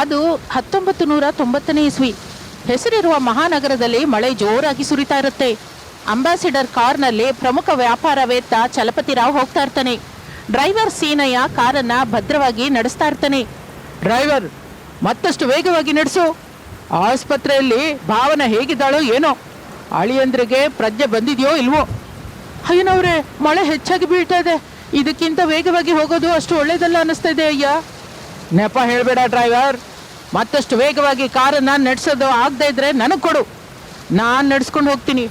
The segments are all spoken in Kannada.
ಅದು 1990ನೇ ಇಸ್ವಿ. ಹೆಸರಿರುವ ಮಹಾನಗರದಲ್ಲಿ ಮಳೆ ಜೋರಾಗಿ ಸುರಿತಾ ಇರುತ್ತೆ. ಅಂಬಾಸಿಡರ್ ಕಾರ್ನಲ್ಲಿ ಪ್ರಮುಖ ವ್ಯಾಪಾರವೇತ್ತ ಚಲಪತಿ ರಾವ್ ಹೋಗ್ತಾ ಇರ್ತಾನೆ. ಡ್ರೈವರ್ ಸೀನಯ್ಯ ಕಾರನ್ನ ಭದ್ರವಾಗಿ ನಡೆಸ್ತಾ ಇರ್ತಾನೆ. ಡ್ರೈವರ್, ಮತ್ತಷ್ಟು ವೇಗವಾಗಿ ನಡೆಸು. ಆಸ್ಪತ್ರೆಯಲ್ಲಿ ಭಾವನ ಹೇಗಿದ್ದಾಳೋ ಏನೋ, ಅಳಿಯಂದ್ರಿಗೆ ಪ್ರಜ್ಞೆ ಬಂದಿದೆಯೋ ಇಲ್ವೋ. ಅಯ್ಯನವ್ರೆ, ಮಳೆ ಹೆಚ್ಚಾಗಿ ಬೀಳ್ತಾ ಇದೆ, ಇದಕ್ಕಿಂತ ವೇಗವಾಗಿ ಹೋಗೋದು ಅಷ್ಟು ಒಳ್ಳೇದಲ್ಲ ಅನ್ನಿಸ್ತಾ ಇದೆ ಅಯ್ಯ. ನೆಪ ಹೇಳಬೇಡ ಡ್ರೈವರ್, ಮತ್ತಷ್ಟು ವೇಗವಾಗಿ ಕಾರನ್ನ ನಡೆಸೋದು ಆಗದೆ ಇದ್ರೆ ನನಗೆ ಕೊಡು, ನಾನು ನಡೆಸ್ಕೊಂಡು ಹೋಗ್ತೀನಿ.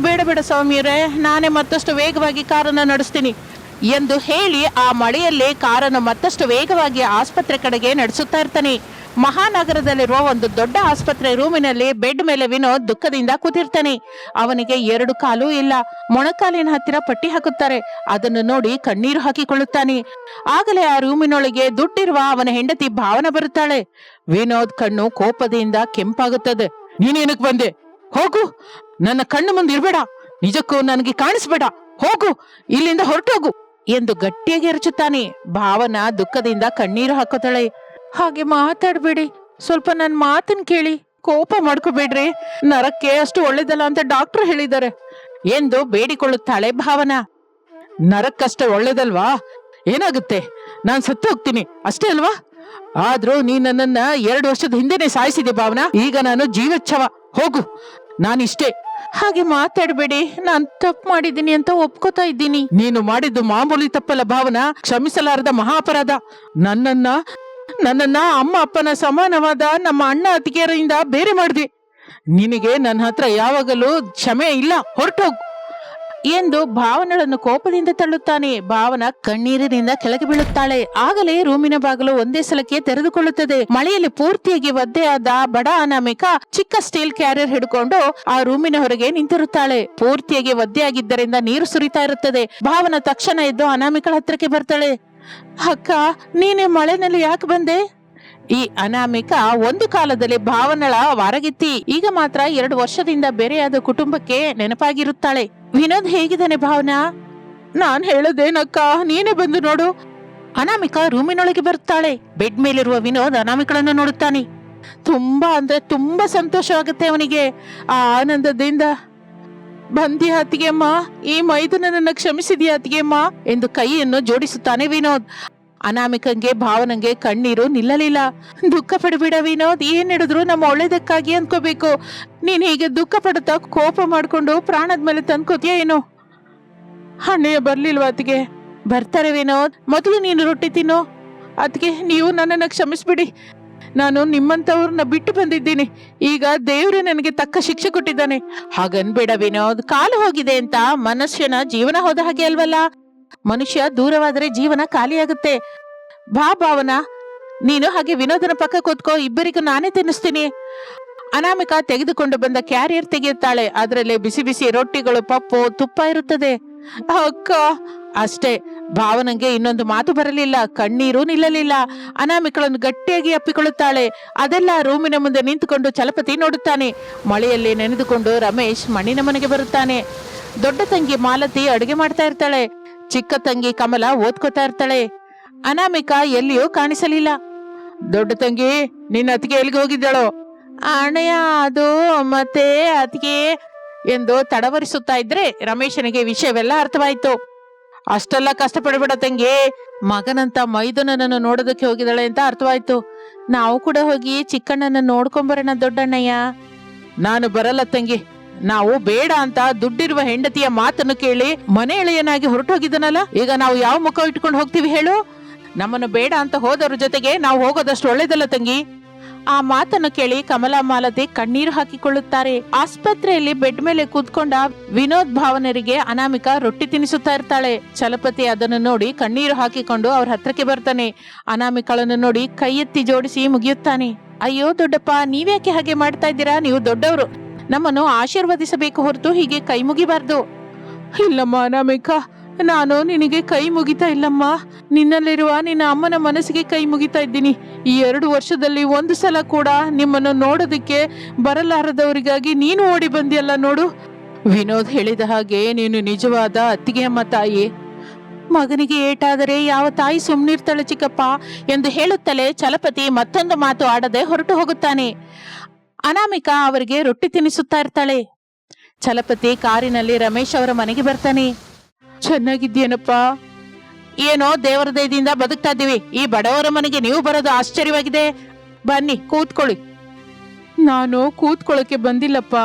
ಬೇಡ ಬೇಡ ಸ್ವಾಮಿಯರೇ, ನಾನೇ ಮತ್ತಷ್ಟು ವೇಗವಾಗಿ ಕಾರನ್ನು ನಡೆಸ್ತೀನಿ ಎಂದು ಹೇಳಿ ಆ ಮಳೆಯಲ್ಲಿ ಕಾರನ್ನು ಮತ್ತಷ್ಟು ವೇಗವಾಗಿ ಆಸ್ಪತ್ರೆ ಕಡೆಗೆ ನಡೆಸುತ್ತಾ ಇರ್ತಾನೆ. ಮಹಾನಗರದಲ್ಲಿರುವ ಒಂದು ದೊಡ್ಡ ಆಸ್ಪತ್ರೆ ರೂಮಿನಲ್ಲಿ ಬೆಡ್ ಮೇಲೆ ವಿನೋದ್ ದುಃಖದಿಂದ ಕೂತಿರ್ತಾನೆ. ಅವನಿಗೆ 2 ಕಾಲು ಇಲ್ಲ. ಮೊಣಕಾಲಿನ ಹತ್ತಿರ ಪಟ್ಟಿ ಹಾಕುತ್ತಾರೆ. ಅದನ್ನು ನೋಡಿ ಕಣ್ಣೀರು ಹಾಕಿಕೊಳ್ಳುತ್ತಾನೆ. ಆಗಲೇ ಆ ರೂಮಿನೊಳಗೆ ದುಡ್ಡಿರುವ ಅವನ ಹೆಂಡತಿ ಭಾವನ ಬರುತ್ತಾಳೆ. ವಿನೋದ್ ಕಣ್ಣು ಕೋಪದಿಂದ ಕೆಂಪಾಗುತ್ತದೆ. ನೀನೇನಕ್ಕೆ ಬಂದೆ? ಹೋಗು, ನನ್ನ ಕಣ್ಣು ಮುಂದೆ ಇರ್ಬೇಡ, ನಿಜಕ್ಕೂ ನನಗೆ ಕಾಣಿಸ್ಬೇಡ, ಹೋಗು, ಇಲ್ಲಿಂದ ಹೊರಟೋಗು ಎಂದು ಗಟ್ಟಿಯಾಗಿ ಎರಚುತ್ತಾನೆ. ಭಾವನ ದುಃಖದಿಂದ ಕಣ್ಣೀರು ಹಾಕೋತಾಳೆ. ಹಾಗೆ ಮಾತಾಡ್ಬೇಡಿ, ಸ್ವಲ್ಪ ನನ್ನ ಮಾತನ್ನ ಕೇಳಿ, ಕೋಪ ಮಾಡ್ಕೋಬೇಡ್ರಿ, ನರಕ್ಕೆ ಅಷ್ಟು ಒಳ್ಳೇದಲ್ಲ ಅಂತ ಡಾಕ್ಟರ್ ಹೇಳಿದ್ದಾರೆ ಎಂದು ಬೇಡಿಕೊಳ್ಳುತ್ತಾಳೆ ಭಾವನಾ. ನರಕ್ಕಷ್ಟೇ ಒಳ್ಳೇದಲ್ವಾ? ಏನಾಗುತ್ತೆ, ನಾನ್ ಸತ್ತು ಹೋಗ್ತೀನಿ ಅಷ್ಟೇ ಅಲ್ವಾ? ಆದ್ರೂ ನೀ ನನ್ನನ್ನ 2 ವರ್ಷದ ಹಿಂದೆನೆ ಸಾಯಿಸಿದೆ ಭಾವನಾ. ಈಗ ನಾನು ಜೀವಚ್ಛವ, ಹೋಗು, ನಾನಿಷ್ಟೇ. ಹಾಗೆ ಮಾತಾಡಬೇಡಿ, ನಾನ್ ತಪ್ಪು ಮಾಡಿದ್ದೀನಿ ಅಂತ ಒಪ್ಕೋತಾ ಇದ್ದೀನಿ. ನೀನು ಮಾಡಿದ್ದು ಮಾಮೂಲಿ ತಪ್ಪಲ್ಲ ಭಾವನಾ, ಕ್ಷಮಿಸಲಾರದ ಮಹಾ ಅಪರಾಧ. ನನ್ನನ್ನ ಅಮ್ಮ ಅಪ್ಪನ ಸಮಾನವಾದ ನಮ್ಮ ಅಣ್ಣ ಅತ್ತಿಗೆಯರಿಂದ ಬೇರೆ ಮಾಡಿದೆ. ನಿನಗೆ ನನ್ನ ಹತ್ರ ಯಾವಾಗಲೂ ಕ್ಷಮೆ ಇಲ್ಲ, ಹೊರಟೋಗು ಎಂದು ಭಾವನಳನ್ನು ಕೋಪದಿಂದ ತಳ್ಳುತ್ತಾನೆ. ಭಾವನ ಕಣ್ಣೀರಿನಿಂದ ಕೆಳಗೆ ಬೀಳುತ್ತಾಳೆ. ಆಗಲೇ ರೂಮಿನ ಬಾಗಿಲು ಒಂದೇ ಸಲಕ್ಕೆ ತೆರೆದುಕೊಳ್ಳುತ್ತದೆ. ಮಳೆಯಲ್ಲಿ ಪೂರ್ತಿಯಾಗಿ ಒದ್ದೆಯಾದ ಬಡ ಅನಾಮಿಕ ಚಿಕ್ಕ ಸ್ಟೀಲ್ ಕ್ಯಾರಿಯರ್ ಹಿಡ್ಕೊಂಡು ಆ ರೂಮಿನ ಹೊರಗೆ ನಿಂತಿರುತ್ತಾಳೆ. ಪೂರ್ತಿಯಾಗಿ ಒದ್ದೆಯಾಗಿದ್ದರಿಂದ ನೀರು ಸುರಿತಾ ಇರುತ್ತದೆ. ಭಾವನ ತಕ್ಷಣ ಎದ್ದು ಅನಾಮಿಕಳ ಹತ್ರಕ್ಕೆ ಬರ್ತಾಳೆ. ಅಕ್ಕ, ನೀನೆ ಮಳೆನಲ್ಲಿ ಯಾಕೆ ಬಂದೆ? ಈ ಅನಾಮಿಕ ಒಂದು ಕಾಲದಲ್ಲಿ ಭಾವನಳ ವಾರಗಿತ್ತಿ. ಈಗ ಮಾತ್ರ 2 ವರ್ಷದಿಂದ ಬೇರೆಯಾದ ಕುಟುಂಬಕ್ಕೆ ನೆನಪಾಗಿರುತ್ತಾಳೆ. ವಿನೋದ್ ಹೇಗಿದ್ದಾನೆ ಭಾವನಾ? ನಾನ್ ಹೇಳದೇನಕ್ಕ, ನೀನೇ ಬಂದು ನೋಡು. ಅನಾಮಿಕ ರೂಮಿನೊಳಗೆ ಬರುತ್ತಾಳೆ. ಬೆಡ್ ಮೇಲಿರುವ ವಿನೋದ್ ಅನಾಮಿಕಳನ್ನು ನೋಡುತ್ತಾನೆ. ತುಂಬಾ ಸಂತೋಷವಾಗುತ್ತೆ ಅವನಿಗೆ. ಆ ಆನಂದದಿಂದ, ಬಂದಿಯ ಅತ್ತಿಗೆಮ್ಮ, ಈ ಮೈದುನನ್ನ ಕ್ಷಮಿಸಿದ್ಯಾ ಅತ್ತಿಗೆಮ್ಮ ಎಂದು ಕೈಯನ್ನು ಜೋಡಿಸುತ್ತಾನೆ ವಿನೋದ್. ಅನಾಮಿಕಂಗೆ ಭಾವನಂಗೆ ಕಣ್ಣೀರು ನಿಲ್ಲಲಿಲ್ಲ. ದುಃಖ ಪಡಬೇಡ ವಿನೋದ್, ಏನ್ ಹೇಳಿದ್ರು ನಮ್ಮ ಒಳ್ಳೇದಕ್ಕಾಗಿ ಅನ್ಕೋಬೇಕು. ನೀನ್ ಹೀಗೆ ದುಃಖ ಪಡುತ್ತಾ ಕೋಪ ಮಾಡ್ಕೊಂಡು ಪ್ರಾಣದ ಮೇಲೆ ತಂದ್ಕೋತೀಯ ಏನೋ? ಅಣ್ಣಯ್ಯ ಬರ್ಲಿಲ್ವಾ ಅತ್ತಿಗೆ? ಬರ್ತಾರೆ ವಿನೋದ್, ಮೊದಲು ನೀನು ರೊಟ್ಟಿ ತಿನ್ನು. ಅತ್ತಿಗೆ, ನೀವು ನನ್ನನ್ನು ಕ್ಷಮಿಸ್ಬಿಡಿ, ನಾನು ನಿಮ್ಮಂತವ್ರನ್ನ ಬಿಟ್ಟು ಬಂದಿದ್ದೀನಿ. ಈಗ ದೇವ್ರೆ ನನಗೆ ತಕ್ಕ ಶಿಕ್ಷೆ ಕೊಟ್ಟಿದ್ದಾನೆ. ಹಾಗನ್ಬೇಡ ವಿನೋದ್, ಕಾಲು ಹೋಗಿದೆ ಅಂತ ಮನುಷ್ಯನ ಜೀವನ ಹೋದ ಹಾಗೆ ಅಲ್ವಲ್ಲ. ಮನುಷ್ಯ ದೂರವಾದರೆ ಜೀವನ ಖಾಲಿಯಾಗುತ್ತೆ. ಬಾ ಭಾವನಾ, ನೀನು ಹಾಗೆ ವಿನೋದನ ಪಕ್ಕ ಕೂತ್ಕೋ, ಇಬ್ಬರಿಗೂ ನಾನೇ ತಿನ್ನಿಸ್ತೀನಿ. ಅನಾಮಿಕಾ ತೆಗೆದುಕೊಂಡು ಬಂದ ಕ್ಯಾರಿಯರ್ ತೆಗೆಯುತ್ತಾಳೆ. ಅದರಲ್ಲಿ ಬಿಸಿ ಬಿಸಿ ರೊಟ್ಟಿಗಳು, ಪಪ್ಪು, ತುಪ್ಪ ಇರುತ್ತದೆ. ಅಕ್ಕ, ಅಷ್ಟೇ. ಭಾವನಂಗೆ ಇನ್ನೊಂದು ಮಾತು ಬರಲಿಲ್ಲ, ಕಣ್ಣೀರು ನಿಲ್ಲಲಿಲ್ಲ. ಅನಾಮಿಕಳನ್ನು ಗಟ್ಟಿಯಾಗಿ ಅಪ್ಪಿಕೊಳ್ಳುತ್ತಾಳೆ. ಅದೆಲ್ಲ ರೂಮಿನ ಮುಂದೆ ನಿಂತುಕೊಂಡು ಚಲಪತಿ ನೋಡುತ್ತಾನೆ. ಮಳೆಯಲ್ಲಿ ನೆನೆದುಕೊಂಡು ರಮೇಶ್ ಮಣ್ಣಿನ ಮನೆಗೆ ಬರುತ್ತಾನೆ. ದೊಡ್ಡ ತಂಗಿ ಮಾಲತಿ ಅಡುಗೆ ಮಾಡ್ತಾ ಇರ್ತಾಳೆ. ಚಿಕ್ಕ ತಂಗಿ ಕಮಲ ಓದ್ಕೋತಾ ಇರ್ತಾಳೆ. ಅನಾಮಿಕಾ ಎಲ್ಲಿಯೂ ಕಾಣಿಸಲಿಲ್ಲ. ದೊಡ್ಡ ತಂಗಿ, ನಿನ್ನ ಅತ್ತಿಗೆ ಎಲ್ಲಿಗೆ ಹೋಗಿದ್ದಾಳೋ? ಅಣ್ಣಯ್ಯ, ಅದು ಮತ್ತೆ ಅತ್ತಿಗೆ ಎಂದು ತಡವರಿಸುತ್ತಾ ಇದ್ರೆ ರಮೇಶನಿಗೆ ವಿಷಯವೆಲ್ಲ ಅರ್ಥವಾಯ್ತು. ಅಷ್ಟೆಲ್ಲ ಕಷ್ಟಪಡಬೇಡ ತಂಗಿ, ಮಗನಂತ ಮೈದುನನನ್ನು ನೋಡೋದಕ್ಕೆ ಹೋಗಿದ್ದಾಳೆ ಅಂತ ಅರ್ಥವಾಯ್ತು. ನಾವು ಕೂಡ ಹೋಗಿ ಚಿಕ್ಕಣ್ಣನ ನೋಡ್ಕೊಂಬರೋಣ ದೊಡ್ಡಣ್ಣಯ್ಯ. ನಾನು ಬರಲ್ಲ ತಂಗಿ, ನಾವು ಬೇಡ ಅಂತ ದುಡ್ಡಿರುವ ಹೆಂಡತಿಯ ಮಾತನ್ನು ಕೇಳಿ ಮನೆ ಎಳೆಯನಾಗಿ ಹೊರಟೋಗಿದ್ದನಲ್ಲ, ಈಗ ನಾವು ಯಾವ ಮುಖ ಇಟ್ಕೊಂಡು ಹೋಗ್ತೀವಿ ಹೇಳು? ನಮ್ಮನ್ನು ಬೇಡ ಅಂತ ಹೋದವ್ರ ಜೊತೆಗೆ ನಾವು ಹೋಗೋದಷ್ಟು ಒಳ್ಳೇದಲ್ಲ ತಂಗಿ. ಆ ಮಾತನ್ನು ಕೇಳಿ ಕಮಲಾ ಮಾಲತಿ ಕಣ್ಣೀರು ಹಾಕಿಕೊಳ್ಳುತ್ತಾರೆ. ಆಸ್ಪತ್ರೆಯಲ್ಲಿ ಬೆಡ್ ಮೇಲೆ ಕೂತ್ಕೊಂಡ ವಿನೋದ್ ಭಾವನರಿಗೆ ಅನಾಮಿಕಾ ರೊಟ್ಟಿ ತಿನ್ನಿಸುತ್ತಾ ಇರ್ತಾಳೆ. ಚಲಪತಿ ಅದನ್ನು ನೋಡಿ ಕಣ್ಣೀರು ಹಾಕಿಕೊಂಡು ಅವ್ರ ಹತ್ರಕ್ಕೆ ಬರ್ತಾನೆ. ಅನಾಮಿಕಳನ್ನು ನೋಡಿ ಕೈ ಎತ್ತಿ ಜೋಡಿಸಿ ಮುಗಿಯುತ್ತಾನೆ. ಅಯ್ಯೋ ದೊಡ್ಡಪ್ಪ, ನೀವ್ಯಾಕೆ ಹಾಗೆ ಮಾಡ್ತಾ ಇದ್ದೀರಾ? ನೀವು ದೊಡ್ಡವರು, ನಮ್ಮನ್ನು ಆಶೀರ್ವದಿಸಬೇಕು ಹೊರತು ಹೀಗೆ ಕೈ ಮುಗಿಬಾರ್ದು. ಇಲ್ಲಮ್ಮ ಅನಾಮಿಕಾ, ನಾನು ನಿನಗೆ ಕೈ ಮುಗಿತಾ ಇಲ್ಲಮ್ಮ, ನಿನ್ನಲ್ಲಿರುವ ನಿನ್ನ ಅಮ್ಮನ ಮನಸ್ಸಿಗೆ ಕೈ ಮುಗಿತಾ ಇದ್ದೀನಿ. ಈ 2 ವರ್ಷದಲ್ಲಿ ಒಂದು ಸಲ ಕೂಡ ನಿಮ್ಮನ್ನು ನೋಡೋದಕ್ಕೆ ಬರಲಾರದವರಿಗಾಗಿ ನೀನು ಓಡಿ ಬಂದಿಯಲ್ಲ ನೋಡು. ವಿನೋದ್ ಹೇಳಿದ ಹಾಗೆ ನೀನು ನಿಜವಾದ ಅತ್ತಿಗೆ ಅಮ್ಮ ತಾಯಿ. ಮಗನಿಗೆ ಏಟಾದರೆ ಯಾವ ತಾಯಿ ಸುಮ್ನಿರ್ತಾಳೆ ಚಿಕ್ಕಪ್ಪ ಎಂದು ಹೇಳುತ್ತಲೇ ಚಲಪತಿ ಮತ್ತೊಂದು ಮಾತು ಆಡದೆ ಹೊರಟು ಹೋಗುತ್ತಾನೆ. ಅನಾಮಿಕಾ ಅವರಿಗೆ ರೊಟ್ಟಿ ತಿನ್ನಿಸುತ್ತಾ ಇರ್ತಾಳೆ. ಚಲಪತಿ ಕಾರಿನಲ್ಲಿ ರಮೇಶ್ ಅವರ ಮನೆಗೆ ಬರ್ತಾನೆ. ಚೆನ್ನಾಗಿದ್ಯೇನಪ್ಪ? ಏನೋ ದೇವರ ದಯದಿಂದ ಬದುಕ್ತಾ ಇದ್ದೀವಿ. ಈ ಬಡವರ ಮನೆಗೆ ನೀವು ಬರೋದು ಆಶ್ಚರ್ಯವಾಗಿದೆ. ಬನ್ನಿ ಕೂತ್ಕೊಳ್ಳಿ. ನಾನು ಕೂತ್ಕೊಳ್ಳೋಕೆ ಬಂದಿಲ್ಲಪ್ಪ,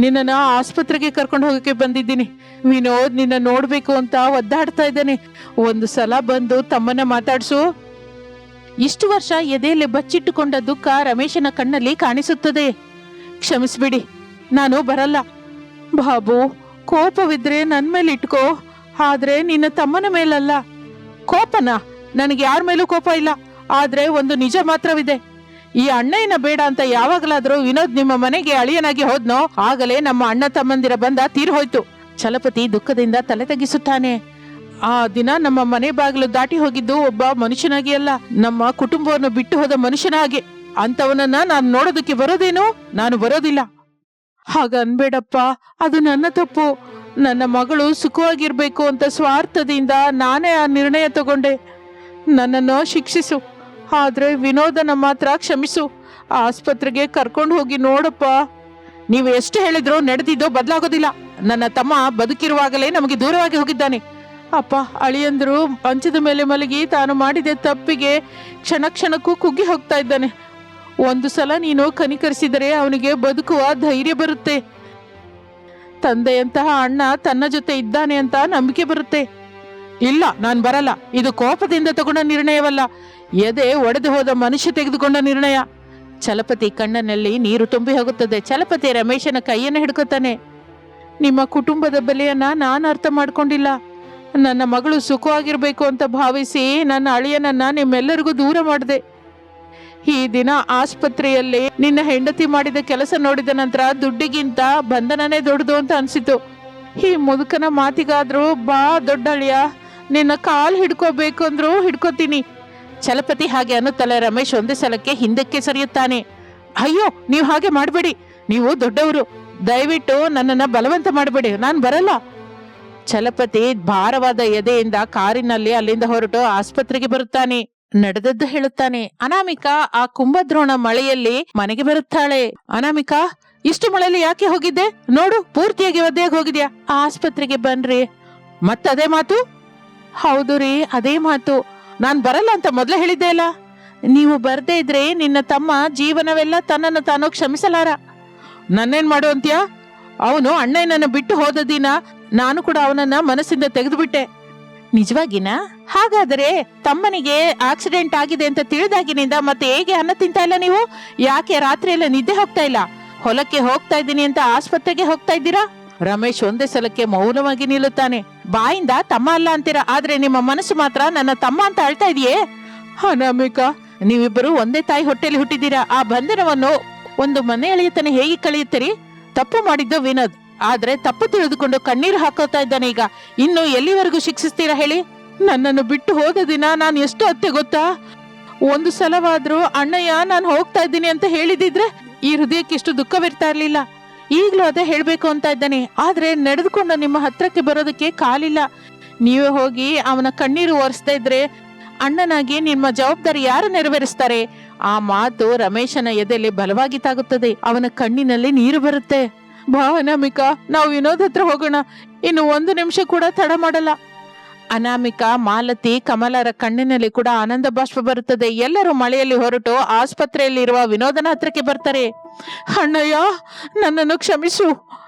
ನಿನ್ನನ್ನು ಆಸ್ಪತ್ರೆಗೆ ಕರ್ಕೊಂಡು ಹೋಗಕ್ಕೆ ಬಂದಿದ್ದೀನಿ. ವಿನೋದ್ ನಿನ್ನ ನೋಡ್ಬೇಕು ಅಂತ ಒದ್ದಾಡ್ತಾ ಇದ್ದಾನೆ. ಒಂದು ಸಲ ಬಂದು ತಮ್ಮನ್ನ ಮಾತಾಡ್ಸು. ಇಷ್ಟು ವರ್ಷ ಎದೆಯಲ್ಲಿ ಬಚ್ಚಿಟ್ಟುಕೊಂಡ ದುಃಖ ರಮೇಶನ ಕಣ್ಣಲ್ಲಿ ಕಾಣಿಸುತ್ತದೆ. ಕ್ಷಮಿಸ್ಬಿಡಿ, ನಾನು ಬರಲ್ಲ. ಬಾಬು, ಕೋಪವಿದ್ರೆ ನನ್ ಮೇಲೆ ಇಟ್ಕೋ, ಆದ್ರೆ ನಿನ್ನ ತಮ್ಮನ ಮೇಲಲ್ಲ. ಕೋಪನಾ? ನನಗೆ ಯಾರ ಮೇಲೂ ಕೋಪ ಇಲ್ಲ. ಆದ್ರೆ ಒಂದು ನಿಜ ಮಾತ್ರವಿದೆ. ಈ ಅಣ್ಣಯ್ಯನ ಬೇಡ ಅಂತ ಯಾವಾಗಲಾದ್ರೂ ವಿನೋದ್ ನಿಮ್ಮ ಮನೆಗೆ ಅಳಿಯನಾಗಿ ಹೋದ್ನೋ ಆಗಲೇ ನಮ್ಮ ಅಣ್ಣ ತಮ್ಮಂದಿರ ಬಂದ ತೀರ್ ಹೋಯ್ತು. ಚಲಪತಿ ದುಃಖದಿಂದ ತಲೆ ತಗ್ಗಿಸುತ್ತಾನೆ. ಆ ದಿನ ನಮ್ಮ ಮನೆ ಬಾಗಿಲು ದಾಟಿ ಹೋಗಿದ್ದು ಒಬ್ಬ ಮನುಷ್ಯನಾಗಿ ಅಲ್ಲ, ನಮ್ಮ ಕುಟುಂಬವನ್ನು ಬಿಟ್ಟು ಹೋದ ಮನುಷ್ಯನಾಗಿ. ಅಂತವನನ್ನ ನಾನು ನೋಡೋದಕ್ಕೆ ಬರೋದೇನು? ನಾನು ಬರೋದಿಲ್ಲ. ಹಾಗ ಅನ್ಬೇಡಪ್ಪ, ಅದು ನನ್ನ ತಪ್ಪು. ನನ್ನ ಮಗಳು ಸುಖವಾಗಿರ್ಬೇಕು ಅಂತ ಸ್ವಾರ್ಥದಿಂದ ನಾನೇ ಆ ನಿರ್ಣಯ ತಗೊಂಡೆ. ನನ್ನನ್ನು ಶಿಕ್ಷಿಸು, ಆದ್ರೆ ವಿನೋದನ ಮಾತ್ರ ಕ್ಷಮಿಸು. ಆಸ್ಪತ್ರೆಗೆ ಕರ್ಕೊಂಡು ಹೋಗಿ ನೋಡಪ್ಪ. ನೀವು ಎಷ್ಟು ಹೇಳಿದ್ರು ನಡೆದಿದ್ದೋ ಬದಲಾಗೋದಿಲ್ಲ. ನನ್ನ ತಮ್ಮ ಬದುಕಿರುವಾಗಲೇ ನಮಗೆ ದೂರವಾಗಿ ಹೋಗಿದ್ದಾನೆ. ಅಪ್ಪ, ಅಳಿಯಂದ್ರು ಮಂಚದ ಮೇಲೆ ಮಲಗಿ ತಾನು ಮಾಡಿದ ತಪ್ಪಿಗೆ ಕ್ಷಣ ಕ್ಷಣಕ್ಕೂ ಕುಗ್ಗಿ ಹೋಗ್ತಾ ಇದ್ದಾನೆ. ಒಂದು ಸಲ ನೀನು ಕನಿಕರಿಸಿದರೆ ಅವನಿಗೆ ಬದುಕುವ ಧೈರ್ಯ ಬರುತ್ತೆ. ತಂದೆಯಂತಹ ಅಣ್ಣ ತನ್ನ ಜೊತೆ ಇದ್ದಾನೆ ಅಂತ ನಂಬಿಕೆ ಬರುತ್ತೆ. ಇಲ್ಲ, ನಾನು ಬರಲ್ಲ. ಇದು ಕೋಪದಿಂದ ತಗೊಂಡ ನಿರ್ಣಯವಲ್ಲ, ಎದೆ ಒಡೆದು ಹೋದ ಮನುಷ್ಯ ತೆಗೆದುಕೊಂಡ ನಿರ್ಣಯ. ಚಲಪತಿ ಕಣ್ಣನಲ್ಲಿ ನೀರು ತುಂಬಿ ಹೋಗುತ್ತದೆ. ಚಲಪತಿ ರಮೇಶನ ಕೈಯನ್ನು ಹಿಡ್ಕೊತಾನೆ. ನಿಮ್ಮ ಕುಟುಂಬದ ಬೆಲೆಯನ್ನ ನಾನು ಅರ್ಥ ಮಾಡ್ಕೊಂಡಿಲ್ಲ. ನನ್ನ ಮಗಳು ಸುಖವಾಗಿರ್ಬೇಕು ಅಂತ ಭಾವಿಸಿ ನನ್ನ ಅಳಿಯನನ್ನ ನಿಮ್ಮೆಲ್ಲರಿಗೂ ದೂರ ಮಾಡಿದೆ. ಈ ದಿನ ಆಸ್ಪತ್ರೆಯಲ್ಲಿ ನಿನ್ನ ಹೆಂಡತಿ ಮಾಡಿದ ಕೆಲಸ ನೋಡಿದ ನಂತರ ದುಡ್ಡಿಗಿಂತ ಬಂಧನನೇ ದೊಡ್ಡದು ಅಂತ ಅನ್ಸಿತು. ಈ ಮುದುಕನ ಮಾತಿಗಾದ್ರೂ ಬಾ ದೊಡ್ಡ ಅಳಿಯ, ನಿನ್ನ ಕಾಲ್ ಹಿಡ್ಕೋಬೇಕು ಅಂದ್ರೂ ಹಿಡ್ಕೋತೀನಿ. ಚಲಪತಿ ಹಾಗೆ ಅನ್ನುತ್ತಲೇ ರಮೇಶ್ ಒಂದೇ ಸಲಕ್ಕೆ ಹಿಂದಕ್ಕೆ ಸರಿಯುತ್ತಾನೆ. ಅಯ್ಯೋ, ನೀವು ಹಾಗೆ ಮಾಡಬೇಡಿ. ನೀವು ದೊಡ್ಡವರು. ದಯವಿಟ್ಟು ನನ್ನನ್ನು ಬಲವಂತ ಮಾಡಬೇಡಿ. ನಾನು ಬರಲ್ಲ. ಚಲಪತಿ ಭಾರವಾದ ಎದೆಯಿಂದ ಕಾರಿನಲ್ಲಿ ಅಲ್ಲಿಂದ ಹೊರಟು ಆಸ್ಪತ್ರೆಗೆ ಬರುತ್ತಾನೆ. ನಡೆದದ್ದು ಹೇಳುತ್ತಾನೆ. ಅನಾಮಿಕಾ ಆ ಕುಂಭದ್ರೋಣ ಮಳೆಯಲ್ಲಿ ಮನೆಗೆ ಬರುತ್ತಾಳೆ. ಅನಾಮಿಕಾ, ಇಷ್ಟು ಮಳೆಯಲ್ಲಿ ಯಾಕೆ ಹೋಗಿದ್ದೆ? ನೋಡು, ಪೂರ್ತಿಯಾಗಿ ಒದ್ದೆಯಾಗಿ ಹೋಗಿದ್ಯಾ. ಆಸ್ಪತ್ರೆಗೆ ಬನ್ರಿ. ಮತ್ತದೇ ಮಾತು? ಹೌದು ರೀ, ಅದೇ ಮಾತು. ನಾನ್ ಬರಲ್ಲ ಅಂತ ಮೊದ್ಲೇ ಹೇಳಿದ್ದೆ ಅಲ್ಲ. ನೀವು ಬರ್ದೇ ಇದ್ರೆ ನಿನ್ನ ತಮ್ಮ ಜೀವನವೆಲ್ಲ ತನ್ನನ್ನು ತಾನು ಕ್ಷಮಿಸಲಾರ. ನನ್ನೇನ್ ಮಾಡು ಅಂತ್ಯಾ? ಅವನು ಅಣ್ಣಯ್ಯನನ್ನು ಬಿಟ್ಟು ಹೋದ ದಿನ ನಾನು ಕೂಡ ಅವನನ್ನ ಮನಸ್ಸಿಂದ ತೆಗೆದುಬಿಟ್ಟೆ. ನಿಜವಾಗಿನಾ? ಹಾಗಾದರೆ ತಮ್ಮನಿಗೆ ಆಕ್ಸಿಡೆಂಟ್ ಆಗಿದೆ ಅಂತ ತಿಳಿದಾಗಿನಿಂದ ಮತ್ತೆ ಹೇಗೆ ಅನ್ನ ತಿಂತಾ ಇಲ್ಲ ನೀವು? ಯಾಕೆ ರಾತ್ರಿ ಎಲ್ಲ ನಿದ್ದೆ ಹೋಗ್ತಾ ಇಲ್ಲ? ಹೊಲಕ್ಕೆ ಹೋಗ್ತಾ ಇದ್ದೀನಿ ಅಂತ ಆಸ್ಪತ್ರೆಗೆ ಹೋಗ್ತಾ ಇದ್ದೀರಾ? ರಮೇಶ್ ಒಂದೇ ಸಲಕ್ಕೆ ಮೌನವಾಗಿ ನಿಲ್ಲುತ್ತಾನೆ. ಬಾಯಿಂದ ತಮ್ಮ ಅಲ್ಲ ಅಂತೀರಾ, ಆದ್ರೆ ನಿಮ್ಮ ಮನಸ್ಸು ಮಾತ್ರ ನನ್ನ ತಮ್ಮ ಅಂತ ಅಳ್ತಾ ಇದೆಯೇ? ಅನಾಮಿಕಾ, ನೀವಿಬ್ಬರು ಒಂದೇ ತಾಯಿ ಹೊಟ್ಟೆಲಿ ಹುಟ್ಟಿದ್ದೀರಾ. ಆ ಬಂಧನವನ್ನು ಒಂದು ಮನೆ ಎಳೆಯುತ್ತಾನೆ ಹೇಗೆ ಕಳೆಯುತ್ತೀರಿ? ತಪ್ಪು ಮಾಡಿದ್ದು ವಿನೋದ್, ಆದ್ರೆ ತಪ್ಪು ತಿಳಿದುಕೊಂಡು ಕಣ್ಣೀರು ಹಾಕೋತಾ ಇದ್ದಾನೆ. ಈಗ ಇನ್ನು ಎಲ್ಲಿವರೆಗೂ ಶಿಕ್ಷಿಸ್ತೀರಾ ಹೇಳಿ? ನನ್ನನ್ನು ಬಿಟ್ಟು ಹೋದ ದಿನ ನಾನು ಎಷ್ಟು ಅತ್ತೆ ಗೊತ್ತಾ? ಒಂದು ಸಲವಾದ್ರೂ ಅಣ್ಣಯ್ಯ ನಾನು ಹೋಗ್ತಾ ಇದ್ದೀನಿ ಅಂತ ಹೇಳಿದಿದ್ರೆ ಈ ಹೃದಯಕ್ಕೆ ಇಷ್ಟು ದುಃಖವಿರ್ತಾ ಇರ್ಲಿಲ್ಲ. ಈಗ್ಲೂ ಅದೇ ಹೇಳ್ಬೇಕು ಅಂತ ಇದ್ದಾನೆ, ಆದ್ರೆ ನಡೆದುಕೊಂಡು ನಿಮ್ಮ ಹತ್ರಕ್ಕೆ ಬರೋದಕ್ಕೆ ಕಾಲಿಲ್ಲ. ನೀವೇ ಹೋಗಿ ಅವನ ಕಣ್ಣೀರು ಒರೆಸ್ತಾ ಇದ್ರೆ ಅಣ್ಣನಾಗಿ ನಿಮ್ಮ ಜವಾಬ್ದಾರಿ ಯಾರು ನೆರವೇರಿಸ್ತಾರೆ? ಆ ಮಾತು ರಮೇಶನ ಎದೆಯಲ್ಲಿ ಬಲವಾಗಿ ತಾಗುತ್ತದೆ. ಅವನ ಕಣ್ಣಿನಲ್ಲಿ ನೀರು ಬರುತ್ತೆ. ಬಾ ಅನಾಮಿಕಾ, ನಾವು ವಿನೋದ್ ಹತ್ರ ಹೋಗೋಣ. ಇನ್ನು ಒಂದು ನಿಮಿಷ ಕೂಡ ತಡ ಮಾಡಲ್ಲ. ಅನಾಮಿಕಾ, ಮಾಲತಿ, ಕಮಲರ ಕಣ್ಣಿನಲ್ಲಿ ಕೂಡ ಆನಂದ ಬಾಷ್ಪ ಬರುತ್ತದೆ. ಎಲ್ಲರೂ ಮಳೆಯಲ್ಲಿ ಹೊರಟು ಆಸ್ಪತ್ರೆಯಲ್ಲಿರುವ ವಿನೋದನ ಹತ್ರಕ್ಕೆ ಬರ್ತಾರೆ. ಅಣ್ಣಯ್ಯ, ನನ್ನನ್ನು ಕ್ಷಮಿಸು.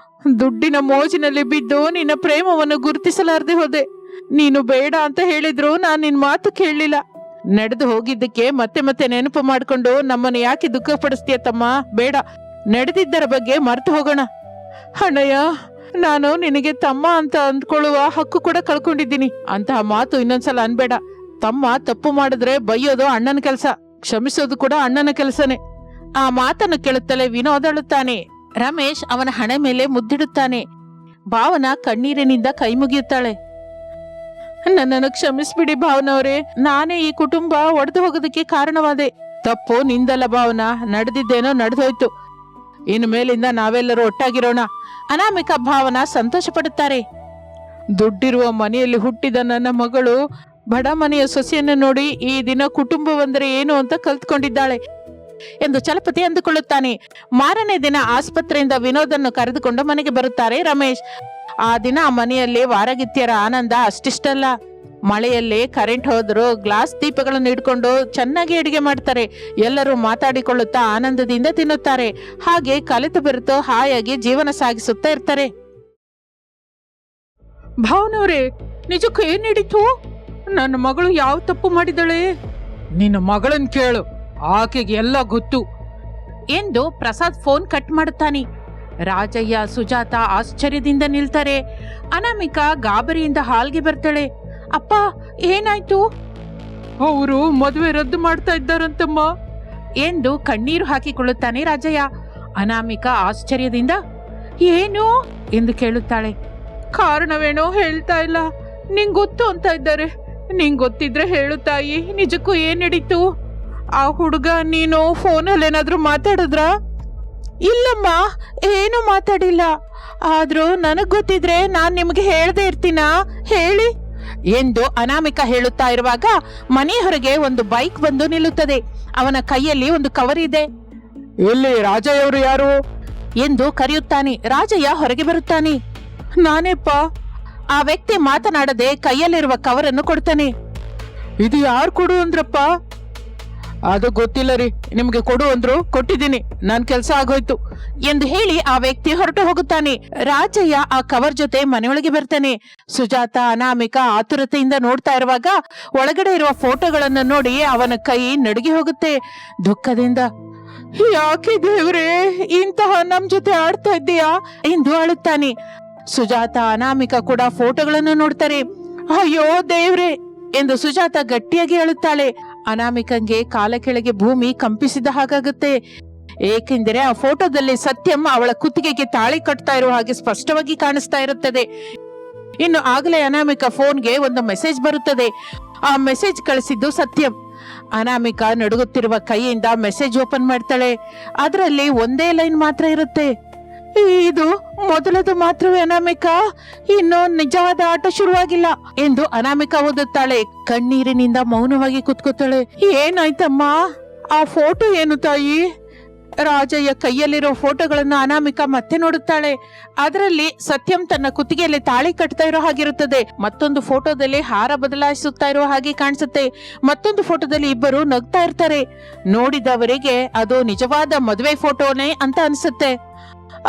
ದುಡ್ಡಿನ ಮೋಜಿನಲ್ಲಿ ಬಿದ್ದು ನಿನ್ನ ಪ್ರೇಮವನ್ನು ಗುರುತಿಸಲಾರದೆ ಹೋದೆ. ನೀನು ಬೇಡ ಅಂತ ಹೇಳಿದ್ರು ನಾನು ನಿನ್ ಮಾತು ಕೇಳಲಿಲ್ಲ. ನಡೆದು ಹೋಗಿದ್ದಕ್ಕೆ ಮತ್ತೆ ಮತ್ತೆ ನೆನಪು ಮಾಡಿಕೊಂಡು ನಮ್ಮನ್ನು ಯಾಕೆ ದುಃಖ ಪಡಿಸ್ತೀಯ ತಮ್ಮ? ಬೇಡ, ನಡೆದಿದ್ದರ ಬಗ್ಗೆ ಮರೆತು ಹೋಗೋಣ. ಅಣ್ಣಯ್ಯ, ನಾನು ನಿನಗೆ ತಮ್ಮ ಅಂತ ಅಂದ್ಕೊಳ್ಳುವ ಹಕ್ಕು ಕೂಡ ಕಳ್ಕೊಂಡಿದ್ದೀನಿ. ಅಂತಹ ಮಾತು ಇನ್ನೊಂದ್ಸಲ ಅನ್ಬೇಡ. ತಮ್ಮ ತಪ್ಪು ಮಾಡಿದ್ರೆ ಬೈಯೋದು ಅಣ್ಣನ ಕೆಲಸ, ಕ್ಷಮಿಸೋದು ಕೂಡ ಅಣ್ಣನ ಕೆಲಸನೇ. ಆ ಮಾತನ್ನು ಕೇಳುತ್ತಲೇ ವಿನೋದ್ ಅಳುತ್ತಾನೆ. ರಮೇಶ್ ಅವನ ಹಣೆ ಮೇಲೆ ಮುದ್ದಿಡುತ್ತಾನೆ. ಭಾವನ ಕಣ್ಣೀರಿನಿಂದ ಕೈ ಮುಗಿಯುತ್ತಾಳೆ. ನನ್ನನ್ನು ಕ್ಷಮಿಸ್ಬಿಡಿ ಭಾವನವರೇ, ನಾನೇ ಈ ಕುಟುಂಬ ಒಡೆದು ಹೋಗೋದಕ್ಕೆ ಕಾರಣವಾದೆ. ತಪ್ಪು ನಿಂದಲ್ಲ ಭಾವನಾ, ನಡೆದಿದ್ದೇನೋ ನಡೆದೋಯ್ತು. ಇನ್ನು ಮೇಲಿಂದ ನಾವೆಲ್ಲರೂ ಒಟ್ಟಾಗಿರೋಣ. ಅನಾಮಿಕಾ, ಭಾವನ ಸಂತೋಷ ಪಡುತ್ತಾರೆ. ದುಡ್ಡಿರುವ ಮನೆಯಲ್ಲಿ ಹುಟ್ಟಿದ ನನ್ನ ಮಗಳು ಬಡ ಮನೆಯ ಸೊಸೆಯನ್ನು ನೋಡಿ ಈ ದಿನ ಕುಟುಂಬವೆಂದರೆ ಏನು ಅಂತ ಕಲ್ತ್ಕೊಂಡಿದ್ದಾಳೆ ಎಂದು ಚಲಪತಿ ಅಂದುಕೊಳ್ಳುತ್ತಾನೆ. ಮಾರನೇ ದಿನ ಆಸ್ಪತ್ರೆಯಿಂದ ವಿನೋದನ್ನು ಕರೆದುಕೊಂಡು ಮನೆಗೆ ಬರುತ್ತಾರೆ ರಮೇಶ್. ಆ ದಿನ ಆ ಮನೆಯಲ್ಲಿ ವಾರಗಿತ್ತಿಯರ ಆನಂದ ಅಷ್ಟಿಷ್ಟಲ್ಲ. ಮಳೆಯಲ್ಲಿ ಕರೆಂಟ್ ಹೋದ್ರು ಗ್ಲಾಸ್ ದೀಪಗಳನ್ನು ಇಟ್ಕೊಂಡು ಚೆನ್ನಾಗಿ ಅಡಿಗೆ ಮಾಡ್ತಾರೆ. ಎಲ್ಲರೂ ಮಾತಾಡಿಕೊಳ್ಳುತ್ತಾ ಆನಂದದಿಂದ ತಿನ್ನುತ್ತಾರೆ. ಹಾಗೆ ಕಲಿತು ಬೆರೆತು ಹಾಯಾಗಿ ಜೀವನ ಸಾಗಿಸುತ್ತಾ ಇರ್ತಾರೆ. ಭಾವನವ್ರೆ, ನಿಜಕ್ಕೂ ಏನ್ ನಡೀತು? ನನ್ನ ಮಗಳು ಯಾವ ತಪ್ಪು ಮಾಡಿದಳೆ? ನಿನ್ನ ಮಗಳನ್ ಕೇಳು, ಆಕೆಗೆ ಎಲ್ಲ ಗೊತ್ತು ಎಂದು ಪ್ರಸಾದ್ ಫೋನ್ ಕಟ್ ಮಾಡುತ್ತಾನೆ. ರಾಜಯ್ಯ ಸುಜಾತ ಆಶ್ಚರ್ಯದಿಂದ ನಿಲ್ತಾರೆ. ಅನಾಮಿಕಾ ಗಾಬರಿಯಿಂದ ಹಾಲ್ಗೆ ಬರ್ತಾಳೆ. ಅಪ್ಪ, ಏನಾಯ್ತು? ಅವರು ಮದುವೆ ರದ್ದು ಮಾಡ್ತಾ ಇದ್ದಾರಂತಮ್ಮ ಎಂದು ಕಣ್ಣೀರು ಹಾಕಿಕೊಳ್ಳುತ್ತಾನೆ ರಾಜಯ್ಯ. ಅನಾಮಿಕಾ ಆಶ್ಚರ್ಯದಿಂದ ಏನು ಎಂದು ಕೇಳುತ್ತಾಳೆ. ಕಾರಣವೇನೋ ಹೇಳ್ತಾ ಇಲ್ಲ. ನಿಂಗ್ ಗೊತ್ತು ಅಂತ ಇದ್ದಾರೆ. ನಿಂಗ್ ಗೊತ್ತಿದ್ರೆ ಹೇಳು ತಾಯಿ, ನಿಜಕ್ಕೂ ಏನ್ ನಡೀತು? ಆ ಹುಡುಗ ನೀನು ಫೋನಲ್ಲಿ ಏನಾದ್ರೂ ಮಾತಾಡಿದ್ರಾ? ಇಲ್ಲಮ್ಮ, ಏನು ಮಾತಾಡಿಲ್ಲ. ಆದ್ರೂ ನನಗ್ ಗೊತ್ತಿದ್ರೆ ನಾನ್ ನಿಮ್ಗೆ ಹೇಳ್ದೆ ಇರ್ತೀನಾ? ಹೇಳಿ ಎಂದು ಅನಾಮಿಕಾ ಹೇಳುತ್ತಾ ಇರುವಾಗ ಮನೆ ಹೊರಗೆ ಒಂದು ಬೈಕ್ ಬಂದು ನಿಲ್ಲುತ್ತದೆ. ಅವನ ಕೈಯಲ್ಲಿ ಒಂದು ಕವರ್ ಇದೆ. ಎಲ್ಲಿ ರಾಜಯ್ಯವರು ಯಾರು ಎಂದು ಕರೆಯುತ್ತಾನೆ. ರಾಜಯ್ಯ ಹೊರಗೆ ಬರುತ್ತಾನೆ. ನಾನೇಪ್ಪ. ಆ ವ್ಯಕ್ತಿ ಮಾತನಾಡದೆ ಕೈಯಲ್ಲಿರುವ ಕವರನ್ನು ಕೊಡ್ತಾನೆ. ಇದು ಯಾರು ಕೊಡು ಅಂದ್ರಪ್ಪ? ಅದು ಗೊತ್ತಿಲ್ಲ ರೀ, ನಿಮ್ಗೆ ಕೊಡು ಅಂದ್ರು ಕೊಟ್ಟಿದ್ದೀನಿ, ನನ್ ಕೆಲ್ಸ ಆಗೋಯ್ತು ಎಂದು ಹೇಳಿ ಆ ವ್ಯಕ್ತಿ ಹೊರಟು ಹೋಗುತ್ತಾನೆ. ರಾಜಯ್ಯ ಆ ಕವರ್ ಜೊತೆ ಮನೆಯೊಳಗೆ ಬರ್ತಾನೆ. ಸುಜಾತ ಅನಾಮಿಕಾ ಆತುರತೆಯಿಂದ ನೋಡ್ತಾ ಇರುವಾಗ ಒಳಗಡೆ ಇರುವ ಫೋಟೋಗಳನ್ನು ನೋಡಿ ಅವನ ಕೈ ನಡುಗಿ ಹೋಗುತ್ತೆ ದುಃಖದಿಂದ. ಯಾಕೆ ದೇವ್ರೇ ಇಂತಹ ನಮ್ ಜೊತೆ ಆಡ್ತಾ ಇದ್ದೀಯಾ ಎಂದು ಅಳುತ್ತಾನೆ. ಸುಜಾತ ಅನಾಮಿಕಾ ಕೂಡ ಫೋಟೋಗಳನ್ನು ನೋಡ್ತಾರೆ. ಅಯ್ಯೋ ದೇವ್ರೆ ಎಂದು ಸುಜಾತ ಗಟ್ಟಿಯಾಗಿ ಅಳುತ್ತಾಳೆ. ಅನಾಮಿಕಂಗೆ ಕಾಲ ಕೆಳಗೆ ಭೂಮಿ ಕಂಪಿಸಿದ ಹಾಗಾಗುತ್ತೆ. ಏಕೆಂದರೆ ಆ ಫೋಟೋದಲ್ಲಿ ಸತ್ಯಂ ಅವಳ ಕುತ್ತಿಗೆಗೆ ತಾಳಿ ಕಟ್ತಾ ಇರುವ ಹಾಗೆ ಸ್ಪಷ್ಟವಾಗಿ ಕಾಣಿಸ್ತಾ ಇರುತ್ತದೆ. ಇನ್ನು ಆಗಲೇ ಅನಾಮಿಕಾ ಫೋನ್ಗೆ ಒಂದು ಮೆಸೇಜ್ ಬರುತ್ತದೆ. ಆ ಮೆಸೇಜ್ ಕಳಿಸಿದ್ದು ಸತ್ಯಂ. ಅನಾಮಿಕಾ ನಡುಗುತ್ತಿರುವ ಕೈಯಿಂದ ಮೆಸೇಜ್ ಓಪನ್ ಮಾಡ್ತಾಳೆ. ಅದರಲ್ಲಿ ಒಂದೇ ಲೈನ್ ಮಾತ್ರ ಇರುತ್ತೆ. ಇದು ಮೊದಲದು ಮಾತ್ರವೇ ಅನಾಮಿಕಾ, ಇನ್ನು ನಿಜವಾದ ಆಟ ಶುರುವಾಗಿಲ್ಲ ಎಂದು ಅನಾಮಿಕಾ ಓದುತ್ತಾಳೆ. ಕಣ್ಣೀರಿನಿಂದ ಮೌನವಾಗಿ ಕುತ್ಕೋತಾಳೆ. ಏನಾಯ್ತಮ್ಮ? ಆ ಫೋಟೋ ಏನು ತಾಯಿ? ರಾಜಯ್ಯ ಕೈಯಲ್ಲಿರೋ ಫೋಟೋಗಳನ್ನು ಅನಾಮಿಕಾ ಮತ್ತೆ ನೋಡುತ್ತಾಳೆ. ಅದರಲ್ಲಿ ಸತ್ಯಂ ತನ್ನ ಕುತ್ತಿಗೆಯಲ್ಲಿ ತಾಳಿ ಕಟ್ತಾ ಇರೋ ಹಾಗಿರುತ್ತದೆ. ಮತ್ತೊಂದು ಫೋಟೋದಲ್ಲಿ ಹಾರ ಬದಲಾಯಿಸುತ್ತಾ ಇರೋ ಹಾಗೆ ಕಾಣಿಸುತ್ತೆ. ಮತ್ತೊಂದು ಫೋಟೋದಲ್ಲಿ ಇಬ್ಬರು ನಗ್ತಾ ಇರ್ತಾರೆ. ನೋಡಿದವರಿಗೆ ಅದು ನಿಜವಾದ ಮದುವೆ ಫೋಟೋನೇ ಅಂತ ಅನ್ಸುತ್ತೆ.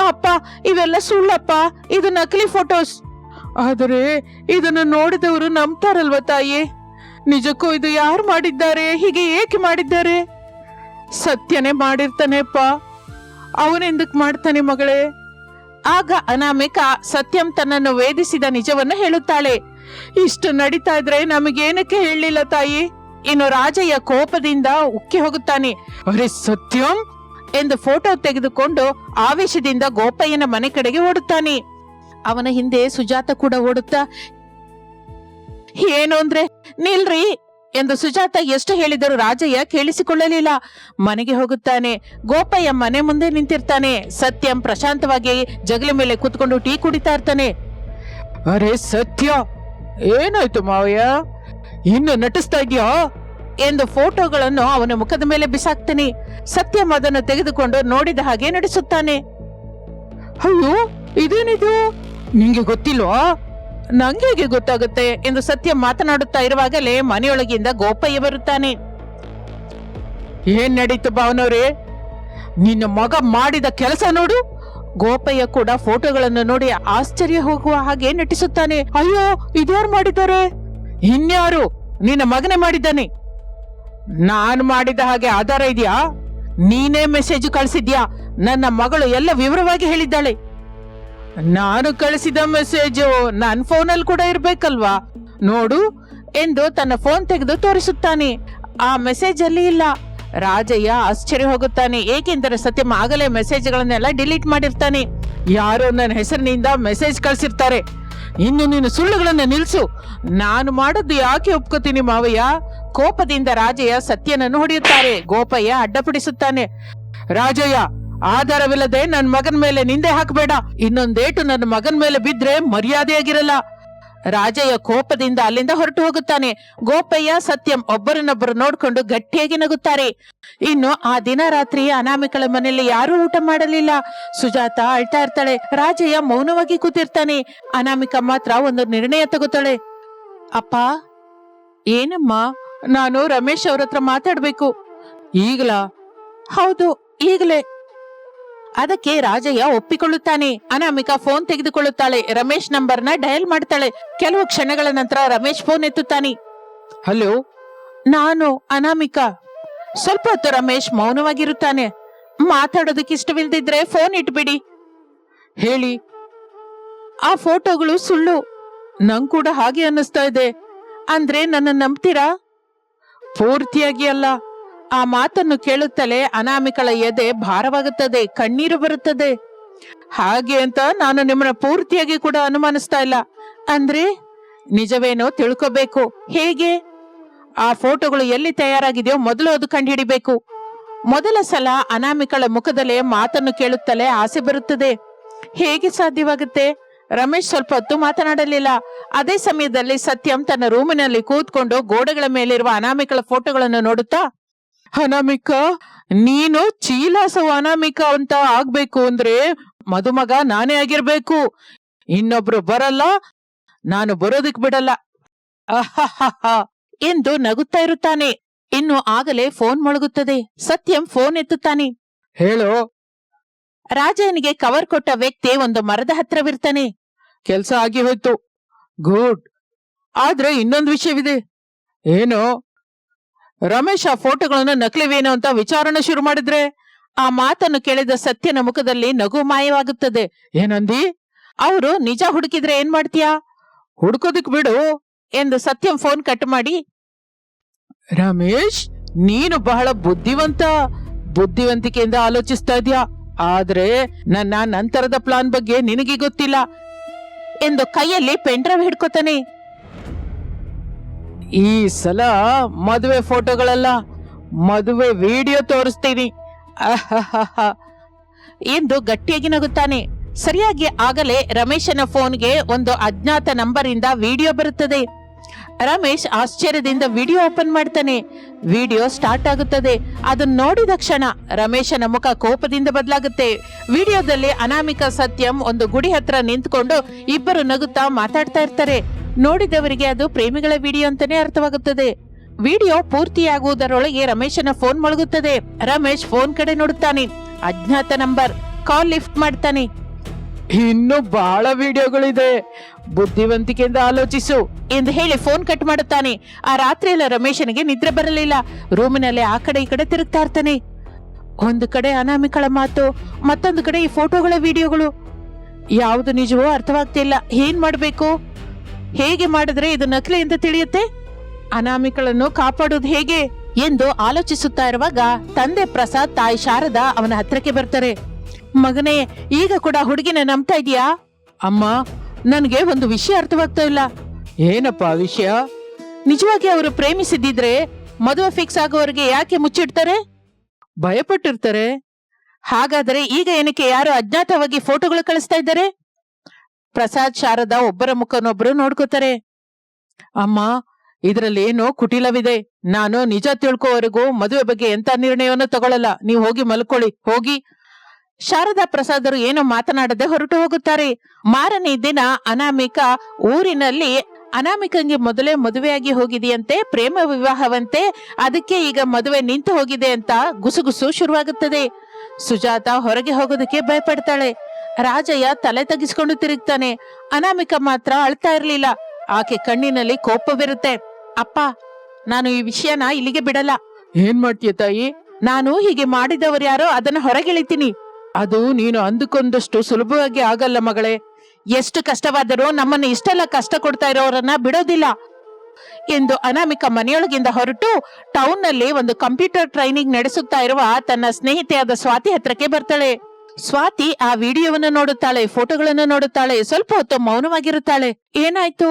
ಅಪ್ಪ, ಇವೆಲ್ಲ ಸುಳ್ಳಪ್ಪ, ಇದು ನಕಲಿ ಫೋಟೋಸ್. ಆದರೆ ಇದನ್ನು ನೋಡಿದವರು ನಂಬ್ತಾರಲ್ವ ತಾಯಿ? ನಿಜಕ್ಕೂ ಇದು ಯಾರು ಮಾಡಿದ್ದಾರೆ? ಹೀಗೆ ಏಕೆ ಮಾಡಿದ್ದಾರೆ? ಸತ್ಯನೇ ಮಾಡಿರ್ತಾನೆಪ್ಪ. ಅವನೆಂದಕ್ ಮಾಡ್ತಾನೆ ಮಗಳೇ? ಆಗ ಅನಾಮಿಕಾ ಸತ್ಯಂ ತನ್ನನ್ನು ವೇದಿಸಿದ ನಿಜವನ್ನು ಹೇಳುತ್ತಾಳೆ. ಇಷ್ಟು ನಡೀತಾ ಇದ್ರೆ ನಮಗೇನಕ್ಕೆ ಹೇಳಲಿಲ್ಲ ತಾಯಿ? ಇನ್ನು ರಾಜಯ್ಯ ಕೋಪದಿಂದ ಉಕ್ಕಿ ಹೋಗುತ್ತಾನೆ. ಅರೆ ಸತ್ಯಂ ಎಂದು ಫೋಟೋ ತೆಗೆದುಕೊಂಡು ಆವೇಶದಿಂದ ಗೋಪಯ್ಯನ ಮನೆ ಕಡೆಗೆ ಓಡುತ್ತಾನೆ. ಅವನ ಹಿಂದೆ ಸುಜಾತ ಕೂಡ ಓಡುತ್ತಾ, ಏನು ಅಂದ್ರೆ ನಿಲ್ರಿ ಎಂದು ಸುಜಾತ ಎಷ್ಟು ಹೇಳಿದರೂ ರಾಜಯ್ಯ ಕೇಳಿಸಿಕೊಳ್ಳಲಿಲ್ಲ. ಮನೆಗೆ ಹೋಗುತ್ತಾನೆ. ಗೋಪಯ್ಯ ಮನೆ ಮುಂದೆ ನಿಂತಿರ್ತಾನೆ. ಸತ್ಯಂ ಪ್ರಶಾಂತವಾಗಿ ಜಗಲಿ ಮೇಲೆ ಕೂತ್ಕೊಂಡು ಟೀ ಕುಡಿತಾ ಇರ್ತಾನೆ. ಅರೆ ಸತ್ಯ, ಏನಾಯ್ತು ಮಾವಯ್ಯ? ಇನ್ನು ನಟಿಸ್ತಾ ಇದ್ಯಾ ಎಂದು ಫೋಟೋಗಳನ್ನು ಅವನ ಮುಖದ ಮೇಲೆ ಬಿಸಾಕ್ತಾನೆ. ಸತ್ಯಂ ಅದನ್ನು ತೆಗೆದುಕೊಂಡು ನೋಡಿದ ಹಾಗೆ ನಡೆಸುತ್ತಾನೆ. ಅಯ್ಯೋ, ಇದೇನಿದು? ನಿಂಗೆ ಗೊತ್ತಿಲ್ವಾ? ನಂಗೆ ಹೇಗೆ ಗೊತ್ತಾಗುತ್ತೆ ಎಂದು ಸತ್ಯಂ ಮಾತನಾಡುತ್ತಾ ಇರುವಾಗಲೇ ಮನೆಯೊಳಗಿಂದ ಗೋಪಯ್ಯ ಬರುತ್ತಾನೆ. ಏನ್ ನಡೀತು ಭಾವನವ್ರೆ? ನಿನ್ನ ಮಗ ಮಾಡಿದ ಕೆಲಸ ನೋಡು. ಗೋಪಯ್ಯ ಕೂಡ ಫೋಟೋಗಳನ್ನು ನೋಡಿ ಆಶ್ಚರ್ಯ ಹೋಗುವ ಹಾಗೆ ನಟಿಸುತ್ತಾನೆ. ಅಯ್ಯೋ, ಇದ್ಯಾರು ಮಾಡಿದ್ದಾರೆ? ಇನ್ಯಾರು? ನಿನ್ನ ಮಗನೇ ಮಾಡಿದ್ದಾನೆ. ನಾನು ಮಾಡಿದ ಹಾಗೆ ಆಧಾರ ಇದೆಯಾ? ನೀನೇ ಮೆಸೇಜ್ ಕಳಿಸಿದ್ಯಾ? ನನ್ನ ಮಗಳು ಎಲ್ಲ ವಿವರವಾಗಿ ಹೇಳಿದ್ದಾಳೆ. ನಾನು ಕಳಿಸಿದ ಮೆಸೇಜು ನನ್ನ ಫೋನಲ್ಲಿ ಕೂಡ ಇರ್ಬೇಕಲ್ವಾ? ನೋಡು ಎಂದು ತನ್ನ ಫೋನ್ ತೆಗೆದು ತೋರಿಸುತ್ತಾನೆ. ಆ ಮೆಸೇಜ್ ಅಲ್ಲಿ ಇಲ್ಲ. ರಾಜಯ್ಯ ಆಶ್ಚರ್ಯ ಹೋಗುತ್ತಾನೆ. ಏಕೆಂದರೆ ಸತ್ಯಂ ಆಗಲೇ ಮೆಸೇಜ್ಗಳನ್ನೆಲ್ಲ ಡಿಲೀಟ್ ಮಾಡಿರ್ತಾನೆ. ಯಾರೋ ನನ್ನ ಹೆಸರಿನಿಂದ ಮೆಸೇಜ್ ಕಳಿಸಿರ್ತಾರೆ. ಇನ್ನು ನೀನು ಸುಳ್ಳುಗಳನ್ನ ನಿಲ್ಸು. ನಾನು ಮಾಡದ್ದು ಯಾಕೆ ಒಪ್ಕೋತೀನಿ ಮಾವಯ್ಯ? ಕೋಪದಿಂದ ರಾಜಯ್ಯ ಸತ್ಯನನ್ನು ಹೊಡೆಯುತ್ತಾರೆ. ಗೋಪಯ್ಯ ಅಡ್ಡಪಡಿಸುತ್ತಾನೆ. ರಾಜಯ್ಯ, ಆಧಾರವಿಲ್ಲದೆ ನನ್ನ ಮಗನ ಮೇಲೆ ನಿಂದೆ ಹಾಕಬೇಡ. ಇನ್ನೊಂದೇಟು ನನ್ನ ಮಗನ ಮೇಲೆ ಬಿದ್ರೆ ಮರ್ಯಾದೆಯಾಗಿರಲ್ಲ. ರಾಜಯ್ಯ ಕೋಪದಿಂದ ಅಲ್ಲಿಂದ ಹೊರಟು ಹೋಗುತ್ತಾನೆ. ಗೋಪಯ್ಯ ಸತ್ಯಂ ಒಬ್ಬರನ್ನೊಬ್ಬರು ನೋಡ್ಕೊಂಡು ಗಟ್ಟಿಯಾಗಿ ನಗುತ್ತಾರೆ. ಇನ್ನು ಆ ದಿನ ರಾತ್ರಿ ಅನಾಮಿಕಳ ಮನೆಯಲ್ಲಿ ಯಾರೂ ಊಟ ಮಾಡಲಿಲ್ಲ. ಸುಜಾತ ಅಳ್ತಾ ಇರ್ತಾಳೆ. ರಾಜಯ್ಯ ಮೌನವಾಗಿ ಕೂತಿರ್ತಾನೆ. ಅನಾಮಿಕ ಮಾತ್ರ ಒಂದು ನಿರ್ಣಯ ತಗೋತಾಳೆ. ಅಪ್ಪ, ಏನಮ್ಮ? ನಾನು ರಮೇಶ್ ಅವ್ರ ಹತ್ರ ಮಾತಾಡ್ಬೇಕು. ಈಗಲಾ? ಹೌದು, ಈಗಲೇ. ಅದಕ್ಕೆ ರಾಜಯ್ಯ ಒಪ್ಪಿಕೊಳ್ಳುತ್ತಾನೆ. ಅನಾಮಿಕಾ ಫೋನ್ ತೆಗೆದುಕೊಳ್ಳುತ್ತಾಳೆ. ರಮೇಶ್ ನಂಬರ್ನ ಡಯಲ್ ಮಾಡ್ತಾಳೆ. ಕೆಲವು ಕ್ಷಣಗಳ ನಂತರ ರಮೇಶ್ ಫೋನ್ ಎತ್ತುತ್ತಾನೆ. ಹಲೋ, ನಾನು ಅನಾಮಿಕಾ. ಸ್ವಲ್ಪ ಹೊತ್ತು ರಮೇಶ್ ಮೌನವಾಗಿರುತ್ತಾನೆ. ಮಾತಾಡೋದಕ್ಕೆ ಇಷ್ಟವಿಲ್ದಿದ್ರೆ ಫೋನ್ ಇಟ್ಬಿಡಿ. ಹೇಳಿ. ಆ ಫೋಟೋಗಳು ಸುಳ್ಳು. ನಂಗ್ ಕೂಡ ಹಾಗೆ ಅನ್ನಿಸ್ತಾ ಇದೆ. ಅಂದ್ರೆ ನನ್ನ ನಂಬ್ತೀರಾ? ಪೂರ್ತಿಯಾಗಿ ಅಲ್ಲ. ಆ ಮಾತನ್ನು ಕೇಳುತ್ತಲೇ ಅನಾಮಿಕಳ ಎದೆ ಭಾರವಾಗುತ್ತದೆ, ಕಣ್ಣೀರು ಬರುತ್ತದೆ. ಹಾಗೆ ಅಂತ ನಾನು ನಿಮ್ಮನ್ನ ಪೂರ್ತಿಯಾಗಿ ಕೂಡ ಅನುಮಾನಿಸ್ತಾ ಇಲ್ಲ. ಅಂದ್ರೆ ನಿಜವೇನೋ ತಿಳ್ಕೋಬೇಕು. ಹೇಗೆ? ಆ ಫೋಟೋಗಳು ಎಲ್ಲಿ ತಯಾರಾಗಿದೆಯೋ ಮೊದಲು ಅದು ಕಂಡುಹಿಡಿಬೇಕು. ಮೊದಲ ಸಲ ಅನಾಮಿಕಳ ಮುಖದಲ್ಲೇ ಮಾತನ್ನು ಕೇಳುತ್ತಲೇ ಆಸೆ ಬರುತ್ತದೆ. ಹೇಗೆ ಸಾಧ್ಯವಾಗುತ್ತೆ? ರಮೇಶ್ ಸ್ವಲ್ಪ ಹೊತ್ತು ಮಾತನಾಡಲಿಲ್ಲ. ಅದೇ ಸಮಯದಲ್ಲಿ ಸತ್ಯಂ ತನ್ನ ರೂಮಿನಲ್ಲಿ ಕೂತ್ಕೊಂಡು ಗೋಡೆಗಳ ಮೇಲಿರುವ ಅನಾಮಿಕಳ ಫೋಟೋಗಳನ್ನು ನೋಡುತ್ತಾ, ಅನಾಮಿಕಾ, ನೀನು ಚೀಲಾಸವ ಅನಾಮಿಕಾ ಅಂತ ಆಗ್ಬೇಕು ಅಂದ್ರೆ ಮದುಮಗ ನಾನೇ ಆಗಿರ್ಬೇಕು. ಇನ್ನೊಬ್ರು ಬರಲ್ಲ, ನಾನು ಬರೋದಿಕ್ ಬಿಡಲ್ಲ ಅಹಹ ಎಂದು ನಗುತ್ತಾ ಇರುತ್ತಾನೆ. ಇನ್ನು ಆಗಲೇ ಫೋನ್ ಮೊಳಗುತ್ತದೆ. ಸತ್ಯಂ ಫೋನ್ ಎತ್ತುತ್ತಾನೆ. ಹೇಳೋ. ರಾಜನಿಗೆ ಕವರ್ ಕೊಟ್ಟ ವ್ಯಕ್ತಿ ಒಂದು ಮರದ ಹತ್ರವಿರ್ತಾನೆ. ಕೆಲ್ಸ ಆಗಿ ಹೋಯ್ತು. ಗುಡ್. ಆದ್ರೆ ಇನ್ನೊಂದು ವಿಷಯವಿದೆ. ಏನು? ರಮೇಶ್ ಆ ಫೋಟೋಗಳನ್ನು ನಕಲಿವೇನೋ ಅಂತ ವಿಚಾರಣೆ ಶುರು ಮಾಡಿದ್ರೆ? ಆ ಮಾತನ್ನು ಕೇಳಿದ ಸತ್ಯನ ಮುಖದಲ್ಲಿ ನಗು ಮಾಯವಾಗುತ್ತದೆ. ಏನಂದಿ? ಅವರು ನಿಜ ಹುಡುಕಿದ್ರೆ ಏನ್ ಮಾಡ್ತೀಯಾ? ಹುಡುಕೋದಿಕ್ ಬಿಡು ಎಂದು ಸತ್ಯಂ ಫೋನ್ ಕಟ್ ಮಾಡಿ, ರಮೇಶ್, ನೀನು ಬಹಳ ಬುದ್ಧಿವಂತಿಕೆಯಿಂದ ಆಲೋಚಿಸ್ತಾ ಇದ್ಯಾ. ಆದ್ರೆ ನನ್ನ ನಂತರದ ಪ್ಲಾನ್ ಬಗ್ಗೆ ನಿನಗೆ ಗೊತ್ತಿಲ್ಲ ಎಂದು ಕೈಯಲ್ಲಿ ಪೆನ್ಡ್ರೈವ್ ಹಿಡ್ಕೋತಾನೆ. ಈ ಸಲ ಮದುವೆ ಫೋಟೋಗಳಲ್ಲ, ಮದುವೆ ವಿಡಿಯೋ ತೋರಿಸ್ತೀನಿ ಅಹಹ ಎಂದು ಗಟ್ಟಿಯಾಗಿ ನಗುತ್ತಾನೆ. ಸರಿಯಾಗಿ ಆಗಲೇ ರಮೇಶನ ಫೋನ್ಗೆ ಒಂದು ಅಜ್ಞಾತ ನಂಬರ್ ಇಂದ ವಿಡಿಯೋ ಬರುತ್ತದೆ. ರಮೇಶ್ ಆಶ್ಚರ್ಯದಿಂದ ವಿಡಿಯೋ ಓಪನ್ ಮಾಡ್ತಾನೆ. ವಿಡಿಯೋ ಸ್ಟಾರ್ಟ್ ಆಗುತ್ತದೆ. ಅದನ್ನ ನೋಡಿದ ಕ್ಷಣ ರಮೇಶನ ಮುಖ ಕೋಪದಿಂದ ಬದಲಾಗುತ್ತೆ. ವಿಡಿಯೋದಲ್ಲಿ ಅನಾಮಿಕಾ ಸತ್ಯಂ ಒಂದು ಗುಡಿ ಹತ್ರ ನಿಂತ್ಕೊಂಡು ಇಬ್ಬರು ನಗುತ್ತಾ ಮಾತಾಡ್ತಾ ಇರ್ತಾರೆ. ನೋಡಿದವರಿಗೆ ಅದು ಪ್ರೇಮಿಗಳ ವಿಡಿಯೋ ಅಂತಾನೆ ಅರ್ಥವಾಗುತ್ತದೆ. ವಿಡಿಯೋ ಪೂರ್ತಿಯಾಗುವುದರೊಳಗೆ ರಮೇಶನ ಫೋನ್ ಮೊಳಗುತ್ತದೆ. ರಮೇಶ್ ಫೋನ್ ಕಡೆ ನೋಡುತ್ತಾನೆ. ಅಜ್ಞಾತ ನಂಬರ್. ಕಾಲ್ ಲಿಫ್ಟ್ ಮಾಡ್ತಾನೆ. ಇನ್ನು ಬಹಳ ವಿಡಿಯೋಗಳಿದೆ, ಬುದ್ಧಿವಂತಿಕೆಯಿಂದ ಆಲೋಚಿಸು ಎಂದು ಹೇಳಿ ಫೋನ್ ಕಟ್ ಮಾಡುತ್ತಾನೆ. ಆ ರಾತ್ರಿ ಎಲ್ಲ ರಮೇಶನಿಗೆ ನಿದ್ರೆ ಬರಲಿಲ್ಲ. ರೂಮಿನಲ್ಲಿ ಆ ಕಡೆ ಈ ಕಡೆ ತಿರುಗ್ತಾ ಇರ್ತಾನೆ. ಒಂದು ಕಡೆ ಅನಾಮಿಕಳ ಮಾತು, ಮತ್ತೊಂದು ಕಡೆ ಈ ಫೋಟೋಗಳ ವಿಡಿಯೋಗಳು. ಯಾವುದು ನಿಜವೋ ಅರ್ಥವಾಗ್ತಿಲ್ಲ. ಏನ್ ಮಾಡ್ಬೇಕು? ಹೇಗೆ ಮಾಡಿದ್ರೆ ಇದು ನಕಲಿ ಅಂತ ತಿಳಿಯುತ್ತೆ? ಅನಾಮಿಕಳನ್ನು ಕಾಪಾಡುವುದು ಹೇಗೆ ಎಂದು ಆಲೋಚಿಸುತ್ತಾ ಇರುವಾಗ ತಂದೆ ಪ್ರಸಾದ್, ತಾಯಿ ಶಾರದಾ ಅವನ ಹತ್ರಕ್ಕೆ ಬರ್ತಾರೆ. ಮಗನೇ, ಈಗ ಕೂಡ ಹುಡುಗಿನ ನಂಬ್ತಾ ಇದೀಯಾ? ಅಮ್ಮ, ನನ್ಗೆ ಒಂದು ವಿಷಯ ಅರ್ಥವಾಗ್ತಾ ಇಲ್ಲ. ಏನಪ್ಪಾ ವಿಷಯ? ನಿಜವಾಗಿ ಅವರು ಪ್ರೇಮಿಸಿದ್ದಿದ್ರೆ ಮದುವೆ ಫಿಕ್ಸ್ ಆಗೋವರೆಗೆ ಯಾಕೆ ಮುಚ್ಚಿಡ್ತಾರೆ? ಭಯಪಟ್ಟಿರ್ತಾರೆ. ಹಾಗಾದ್ರೆ ಈಗ ಏನಕ್ಕೆ ಯಾರು ಅಜ್ಞಾತವಾಗಿ ಫೋಟೋಗಳು ಕಳಿಸ್ತಾ ಇದ್ದಾರೆ? ಪ್ರಸಾದ್, ಶಾರದಾ ಒಬ್ಬರ ಮುಖನೊಬ್ಬರು ನೋಡ್ಕೋತಾರೆ. ಅಮ್ಮ, ಇದರಲ್ಲಿ ಏನೋ ಕುಟಿಲವಿದೆ. ನಾನು ನಿಜ ತಿಳ್ಕೋವರೆಗೂ ಮದುವೆ ಬಗ್ಗೆ ಎಂತ ನಿರ್ಣಯವನ್ನು ತಗೊಳ್ಳಲ್ಲ. ನೀವು ಹೋಗಿ ಮಲ್ಕೊಳ್ಳಿ, ಹೋಗಿ. ಶಾರದಾ ಪ್ರಸಾದರು ಏನೋ ಮಾತನಾಡದೆ ಹೊರಟು ಹೋಗುತ್ತಾರೆ. ಮಾರನೇ ದಿನ ಅನಾಮಿಕಾ ಊರಿನಲ್ಲಿ, ಅನಾಮಿಕಂಗೆ ಮೊದಲೇ ಮದುವೆಯಾಗಿ ಹೋಗಿದೆಯಂತೆ, ಪ್ರೇಮ ವಿವಾಹವಂತೆ, ಅದಕ್ಕೆ ಈಗ ಮದುವೆ ನಿಂತು ಹೋಗಿದೆ ಅಂತ ಗುಸುಗುಸು ಶುರುವಾಗುತ್ತದೆ. ಸುಜಾತ ಹೊರಗೆ ಹೋಗೋದಕ್ಕೆ ಭಯಪಡ್ತಾಳೆ. ರಾಜಯ್ಯ ತಲೆ ತಗ್ಗಿಸ್ಕೊಂಡು ತಿರುಗ್ತಾನೆ. ಅನಾಮಿಕಾ ಮಾತ್ರ ಅಳ್ತಾ ಇರ್ಲಿಲ್ಲ. ಆಕೆ ಕಣ್ಣಿನಲ್ಲಿ ಕೋಪವಿರುತ್ತೆ. ಅಪ್ಪ, ನಾನು ಈ ವಿಷಯನ ಇಲ್ಲಿಗೆ ಬಿಡಲ್ಲ. ಏನ್ ಮಾಡ್ತೀಯ ತಾಯಿ? ನಾನು ಹೀಗೆ ಮಾಡಿದವರು ಯಾರೋ ಅದನ್ನ ಹೊರಗೆಳಿತೀನಿ. ಅದು ನೀನು ಅಂದುಕೊಂಡಷ್ಟು ಸುಲಭವಾಗಿ ಆಗಲ್ಲ ಮಗಳೇ. ಎಷ್ಟು ಕಷ್ಟವಾದರೂ ನಮ್ಮನ್ನು ಇಷ್ಟೆಲ್ಲ ಕಷ್ಟ ಕೊಡ್ತಾ ಇರೋರನ್ನ ಬಿಡೋದಿಲ್ಲ ಎಂದು ಅನಾಮಿಕಾ ಮನೆಯೊಳಗಿಂದ ಹೊರಟು ಟೌನ್ ನಲ್ಲಿ ಒಂದು ಕಂಪ್ಯೂಟರ್ ಟ್ರೈನಿಂಗ್ ನಡೆಸುತ್ತಾ ಇರುವ ತನ್ನ ಸ್ನೇಹಿತೆಯಾದ ಸ್ವಾತಿ ಹತ್ರಕ್ಕೆ ಬರ್ತಾಳೆ. ಸ್ವಾತಿ ಆ ವಿಡಿಯೋವನ್ನು ನೋಡುತ್ತಾಳೆ, ಫೋಟೋಗಳನ್ನು ನೋಡುತ್ತಾಳೆ. ಸ್ವಲ್ಪ ಹೊತ್ತು ಮೌನವಾಗಿರುತ್ತಾಳೆ. ಏನಾಯ್ತು?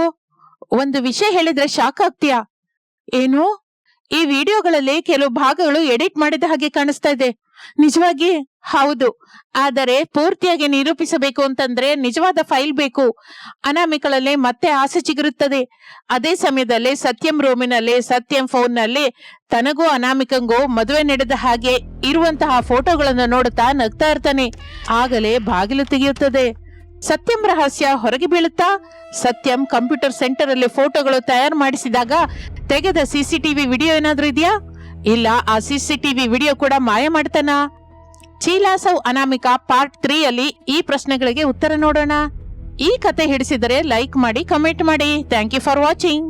ಒಂದು ವಿಷಯ ಹೇಳಿದ್ರೆ ಶಾಕ್ ಆಗ್ತೀಯಾ? ಏನು? ಈ ವಿಡಿಯೋಗಳಲ್ಲಿ ಕೆಲವು ಭಾಗಗಳು ಎಡಿಟ್ ಮಾಡಿದ ಹಾಗೆ ಕಾಣಿಸ್ತಾ ಇದೆ. ನಿಜವಾಗಿ? ಹೌದು. ಆದರೆ ಪೂರ್ತಿಯಾಗಿ ನಿರೂಪಿಸಬೇಕು ಅಂತಂದ್ರೆ ನಿಜವಾದ ಫೈಲ್ ಬೇಕು. ಅನಾಮಿಕಳಲ್ಲಿ ಮತ್ತೆ ಆಸೆ ಚಿಗುರುತ್ತದೆ. ಅದೇ ಸಮಯದಲ್ಲಿ ಸತ್ಯಂ ರೂಮಿನಲ್ಲಿ, ಸತ್ಯಂ ಫೋನ್ನಲ್ಲಿ ತನಗೂ ಅನಾಮಿಕಂಗೂ ಮದುವೆ ನಡೆದ ಹಾಗೆ ಇರುವಂತಹ ಫೋಟೋಗಳನ್ನು ನೋಡುತ್ತಾ ನಗ್ತಾ ಇರ್ತಾನೆ. ಆಗಲೇ ಬಾಗಿಲು ತೆಗೆಯುತ್ತದೆ. ಸತ್ಯಂ ರಹಸ್ಯ ಹೊರಗೆ ಬೀಳುತ್ತಾ, ಸತ್ಯಂ ಕಂಪ್ಯೂಟರ್ ಸೆಂಟರ್ ಅಲ್ಲಿ ಫೋಟೋಗಳು ತಯಾರು ಮಾಡಿಸಿದಾಗ ತೆಗೆದ ಸಿಸಿಟಿವಿ ವಿಡಿಯೋ ಏನಾದ್ರೂ ಇದೆಯಾ? ಇಲ್ಲ, ಆ ಸಿಸಿಟಿವಿ ವಿಡಿಯೋ ಕೂಡ ಮಾಯ ಮಾಡ್ತಾನ? ಚೀಲಾಸವ್ ಅನಾಮಿಕಾ ಪಾರ್ಟ್ 3 ಅಲ್ಲಿ ಈ ಪ್ರಶ್ನೆಗಳಿಗೆ ಉತ್ತರ ನೋಡೋಣ. ಈ ಕತೆ ಹಿಡಿಸಿದರೆ ಲೈಕ್ ಮಾಡಿ, ಕಮೆಂಟ್ ಮಾಡಿ. Thank you for watching.